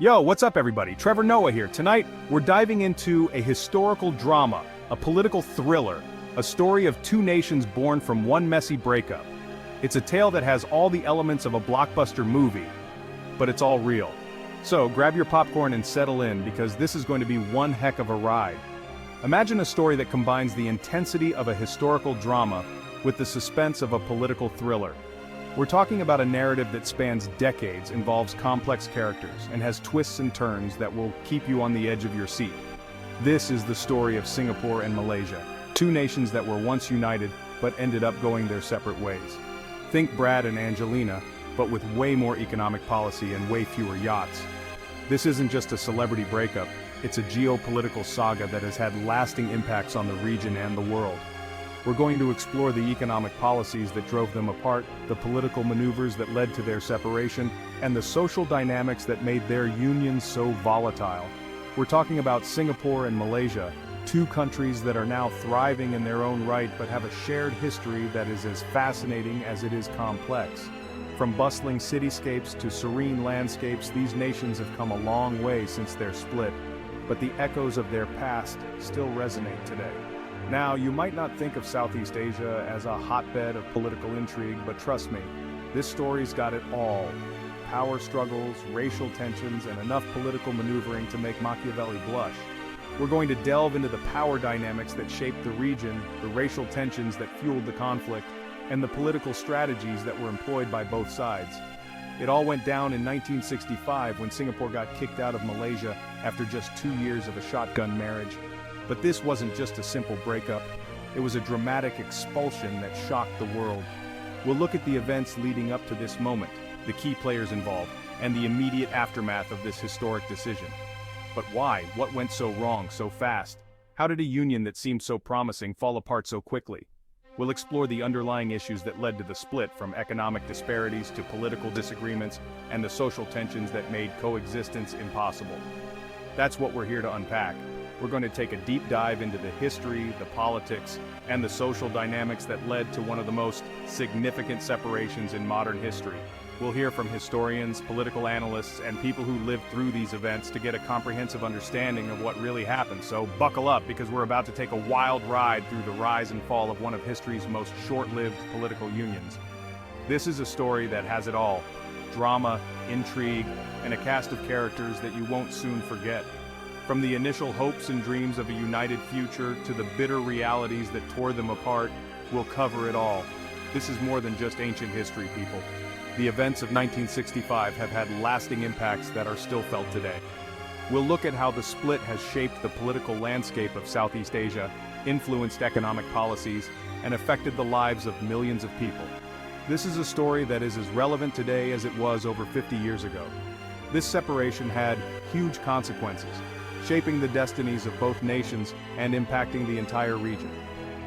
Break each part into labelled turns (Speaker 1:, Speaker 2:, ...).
Speaker 1: Yo, what's up everybody? Trevor Noah here. Tonight, we're diving into a historical drama, a political thriller, a story of two nations born from one messy breakup. It's a tale that has all the elements of a blockbuster movie, but it's all real. So, grab your popcorn and settle in because this is going to be one heck of a ride. Imagine a story that combines the intensity of a historical drama with the suspense of a political thriller. We're talking about a narrative that spans decades, involves complex characters, and has twists and turns that will keep you on the edge of your seat. This is the story of Singapore and Malaysia, two nations that were once united but ended up going their separate ways. Think Brad and Angelina, but with way more economic policy and way fewer yachts. This isn't just a celebrity breakup, it's a geopolitical saga that has had lasting impacts on the region and the world. We're going to explore the economic policies that drove them apart, the political maneuvers that led to their separation, and the social dynamics that made their union so volatile. We're talking about Singapore and Malaysia, two countries that are now thriving in their own right but have a shared history that is as fascinating as it is complex. From bustling cityscapes to serene landscapes, these nations have come a long way since their split, but the echoes of their past still resonate today. Now, you might not think of Southeast Asia as a hotbed of political intrigue, but trust me, this story's got it all. Power struggles, racial tensions, and enough political maneuvering to make Machiavelli blush. We're going to delve into the power dynamics that shaped the region, the racial tensions that fueled the conflict, and the political strategies that were employed by both sides. It all went down in 1965 when Singapore got kicked out of Malaysia after just 2 years of a shotgun marriage. But this wasn't just a simple breakup, it was a dramatic expulsion that shocked the world. We'll look at the events leading up to this moment, the key players involved, and the immediate aftermath of this historic decision. But why? What went so wrong so fast? How did a union that seemed so promising fall apart so quickly? We'll explore the underlying issues that led to the split, from economic disparities to political disagreements and the social tensions that made coexistence impossible. That's what we're here to unpack. We're going to take a deep dive into the history, the politics, and the social dynamics that led to one of the most significant separations in modern history. We'll hear from historians, political analysts, and people who lived through these events to get a comprehensive understanding of what really happened. So buckle up, because we're about to take a wild ride through the rise and fall of one of history's most short-lived political unions. This is a story that has it all: drama, intrigue, and a cast of characters that you won't soon forget. From the initial hopes and dreams of a united future to the bitter realities that tore them apart, we'll cover it all. This is more than just ancient history, people. The events of 1965 have had lasting impacts that are still felt today. We'll look at how the split has shaped the political landscape of Southeast Asia, influenced economic policies, and affected the lives of millions of people. This is a story that is as relevant today as it was over 50 years ago. This separation had huge consequences, shaping the destinies of both nations and impacting the entire region.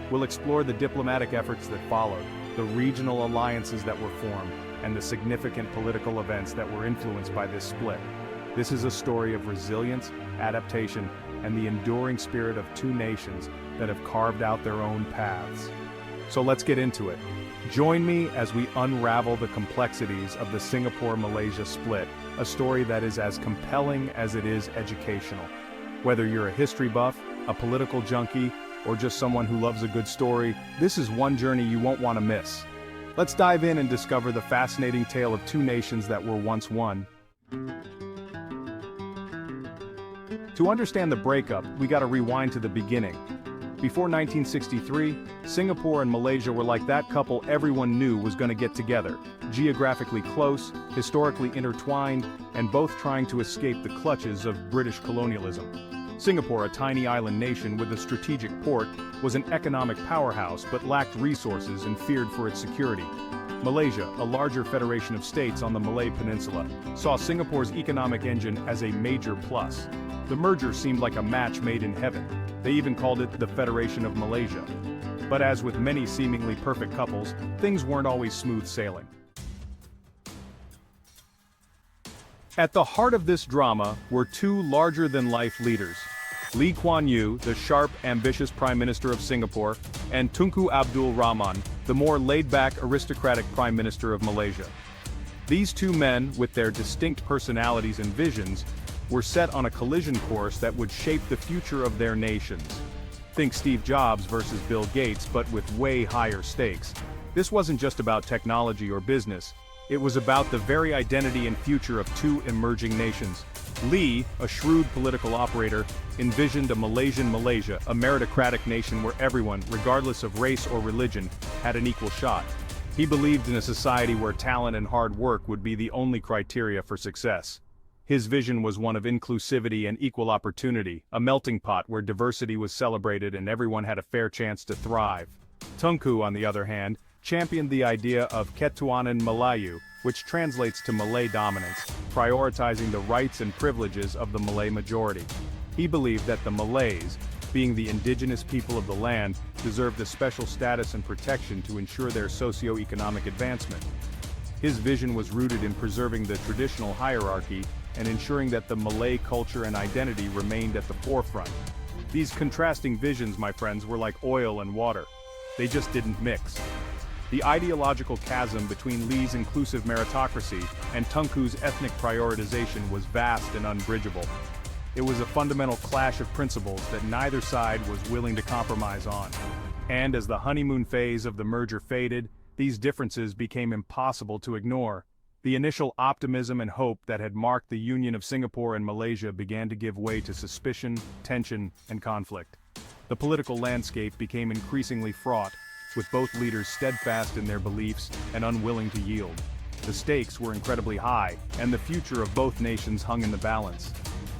Speaker 1: We'll explore the diplomatic efforts that followed, the regional alliances that were formed, and the significant political events that were influenced by this split. This is a story of resilience, adaptation, and the enduring spirit of two nations that have carved out their own paths. So let's get into it. Join me as we unravel the complexities of the Singapore-Malaysia split, a story that is as compelling as it is educational. Whether you're a history buff, a political junkie, or just someone who loves a good story, this is one journey you won't want to miss. Let's dive in and discover the fascinating tale of two nations that were once one. To understand the breakup, we gotta rewind to the beginning. Before 1963, Singapore and Malaysia were like that couple everyone knew was gonna get together, geographically close, historically intertwined, and both trying to escape the clutches of British colonialism. Singapore, a tiny island nation with a strategic port, was an economic powerhouse but lacked resources and feared for its security. Malaysia, a larger federation of states on the Malay Peninsula, saw Singapore's economic engine as a major plus. The merger seemed like a match made in heaven. They even called it the Federation of Malaysia. But as with many seemingly perfect couples, things weren't always smooth sailing. At the heart of this drama were two larger-than-life leaders: Lee Kuan Yew, the sharp, ambitious Prime Minister of Singapore, and Tunku Abdul Rahman, the more laid-back, aristocratic Prime Minister of Malaysia. These two men, with their distinct personalities and visions, were set on a collision course that would shape the future of their nations. Think Steve Jobs versus Bill Gates, but with way higher stakes. This wasn't just about technology or business. It was about the very identity and future of two emerging nations. Lee, a shrewd political operator, envisioned a Malaysian Malaysia, a meritocratic nation where everyone, regardless of race or religion, had an equal shot. He believed in a society where talent and hard work would be the only criteria for success. His vision was one of inclusivity and equal opportunity, a melting pot where diversity was celebrated and everyone had a fair chance to thrive. Tunku, on the other hand, championed the idea of Ketuanan Melayu, which translates to Malay dominance, prioritizing the rights and privileges of the Malay majority. He believed that the Malays, being the indigenous people of the land, deserved a special status and protection to ensure their socio-economic advancement. His vision was rooted in preserving the traditional hierarchy and ensuring that the Malay culture and identity remained at the forefront. These contrasting visions, my friends, were like oil and water. They just didn't mix. The ideological chasm between Lee's inclusive meritocracy and Tunku's ethnic prioritization was vast and unbridgeable. It was a fundamental clash of principles that neither side was willing to compromise on. And as the honeymoon phase of the merger faded, these differences became impossible to ignore. The initial optimism and hope that had marked the union of Singapore and Malaysia began to give way to suspicion, tension, and conflict. The political landscape became increasingly fraught, with both leaders steadfast in their beliefs and unwilling to yield. The stakes were incredibly high, and the future of both nations hung in the balance.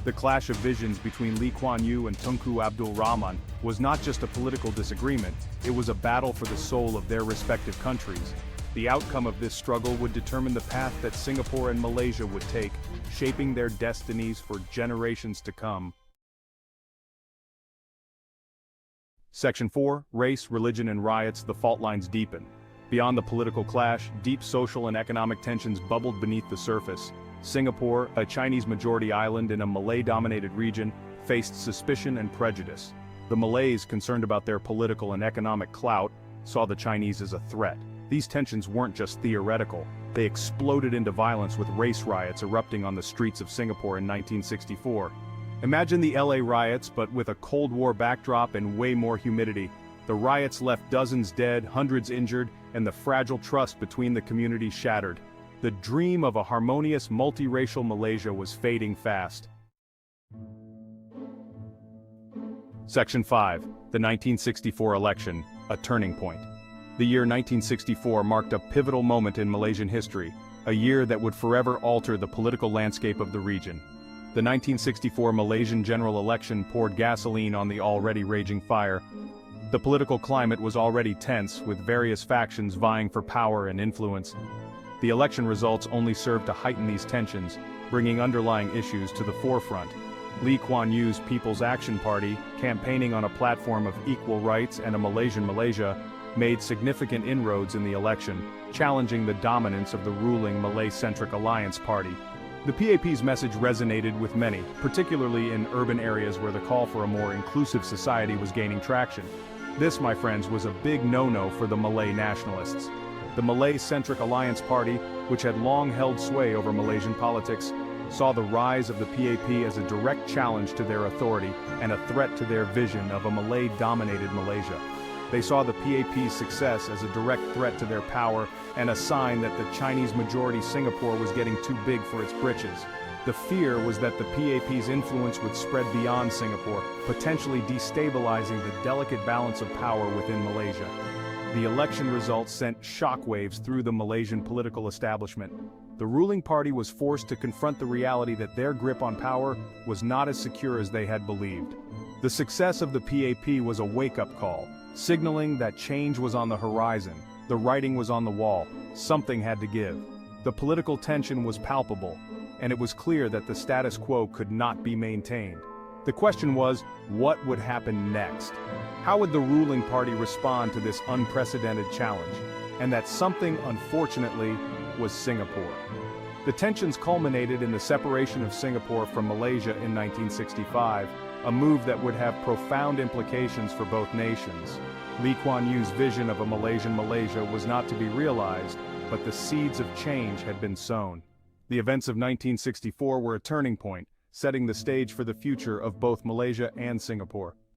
Speaker 1: The clash of visions between Lee Kuan Yew and Tunku Abdul Rahman was not just a political disagreement, it was a battle for the soul of their respective countries. The outcome of this struggle would determine the path that Singapore and Malaysia would take, shaping their destinies for generations to come. Section 4, Race, Religion and Riots. The fault lines deepen. Beyond the political clash, deep social and economic tensions bubbled beneath the surface. Singapore, a Chinese-majority island in a Malay-dominated region, faced suspicion and prejudice. The Malays, concerned about their political and economic clout, saw the Chinese as a threat. These tensions weren't just theoretical. They exploded into violence with race riots erupting on the streets of Singapore in 1964. Imagine the LA riots, but with a Cold War backdrop and way more humidity. The riots left dozens dead, hundreds injured, and the fragile trust between the communities shattered. The dream of a harmonious, multiracial Malaysia was fading fast. Section 5. The 1964 election, a turning point. The year 1964 marked a pivotal moment in Malaysian history, a year that would forever alter the political landscape of the region. The 1964 Malaysian general election poured gasoline on the already raging fire. The political climate was already tense, with various factions vying for power and influence. The election results only served to heighten these tensions, bringing underlying issues to the forefront. Lee Kuan Yew's People's Action Party, campaigning on a platform of equal rights and a Malaysian Malaysia, made significant inroads in the election, challenging the dominance of the ruling Malay-centric Alliance Party. The PAP's message resonated with many, particularly in urban areas where the call for a more inclusive society was gaining traction. This, my friends, was a big no-no for the Malay nationalists. The Malay-centric Alliance Party, which had long held sway over Malaysian politics, saw the rise of the PAP as a direct challenge to their authority and a threat to their vision of a Malay-dominated Malaysia. They saw the PAP's success as a direct threat to their power and a sign that the Chinese-majority Singapore was getting too big for its britches. The fear was that the PAP's influence would spread beyond Singapore, potentially destabilizing the delicate balance of power within Malaysia. The election results sent shockwaves through the Malaysian political establishment. The ruling party was forced to confront the reality that their grip on power was not as secure as they had believed. The success of the PAP was a wake-up call, signaling that change was on the horizon. The writing was on the wall. Something had to give. The political tension was palpable, and it was clear that the status quo could not be maintained. The question was, what would happen next? How would the ruling party respond to this unprecedented challenge? And that something, unfortunately, was Singapore. The tensions culminated in the separation of Singapore from Malaysia in 1965, a move that would have profound implications for both nations. Lee Kuan Yew's vision of a Malaysian Malaysia was not to be realized, but the seeds of change had been sown. The events of 1964 were a turning point, setting the stage for the future of both Malaysia and Singapore.